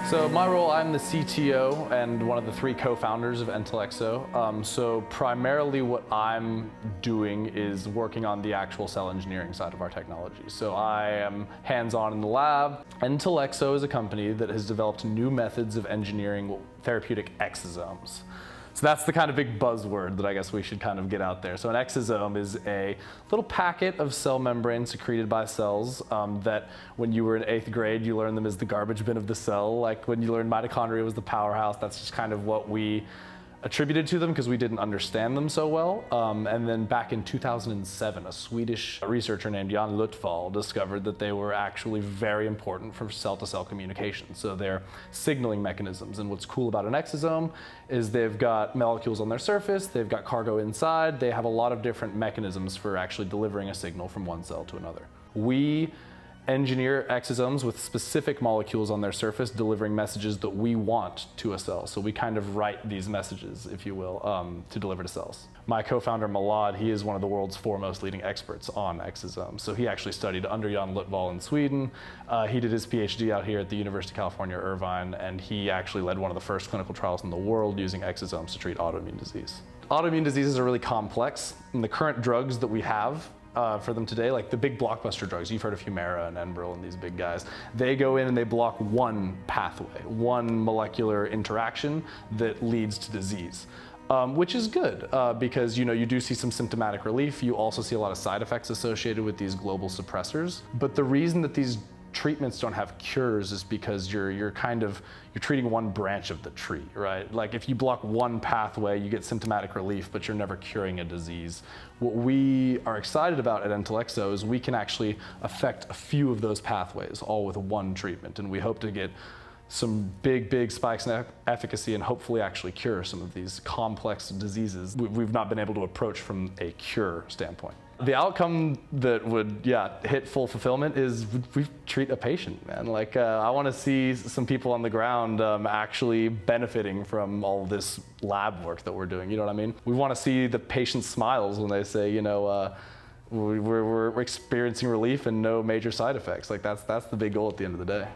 So my role, I'm the CTO and one of the 3 co-founders of Entelexo. So primarily what I'm doing is working on the actual cell engineering side of our technology. So I am hands-on in the lab. Entelexo is a company that has developed new methods of engineering therapeutic exosomes. So that's the kind of big buzzword that I guess we should kind of get out there. So an exosome is a little packet of cell membrane secreted by cells that when you were in 8th grade, you learned them as the garbage bin of the cell. Like when you learned mitochondria was the powerhouse, that's just kind of what we attributed to them because we didn't understand them so well. And then back in 2007, a Swedish researcher named Jan Luttwall discovered that they were actually very important for cell-to-cell communication. So they're signaling mechanisms. And what's cool about an exosome is they've got molecules on their surface, they've got cargo inside, they have a lot of different mechanisms for actually delivering a signal from one cell to another. We engineer exosomes with specific molecules on their surface delivering messages that we want to a cell. So we kind of write these messages, if you will, to deliver to cells. My co-founder Malad, he is one of the world's foremost leading experts on exosomes. So he actually studied under Jan Luttwall in Sweden. He did his PhD out here at the University of California, Irvine, and he actually led one of the first clinical trials in the world using exosomes to treat autoimmune disease. Autoimmune diseases are really complex, and the current drugs that we have for them today, like the big blockbuster drugs, you've heard of Humira and Enbrel and these big guys, they go in and they block one pathway, one molecular interaction that leads to disease. Which is good because you do see some symptomatic relief. You also see a lot of side effects associated with these global suppressors. But the reason that these treatments don't have cures is because you're treating one branch of the tree, right? Like if you block one pathway, you get symptomatic relief, but you're never curing a disease. What we are excited about at Entelexo is we can actually affect a few of those pathways, all with one treatment, and we hope to get some big spikes in efficacy and hopefully actually cure some of these complex diseases we've not been able to approach from a cure standpoint. The outcome that would, hit full fulfillment is we treat a patient, man. Like, I want to see some people on the ground actually benefiting from all this lab work that we're doing, you know what I mean? We want to see the patient's smiles when they say, we're experiencing relief and no major side effects. Like, that's the big goal at the end of the day.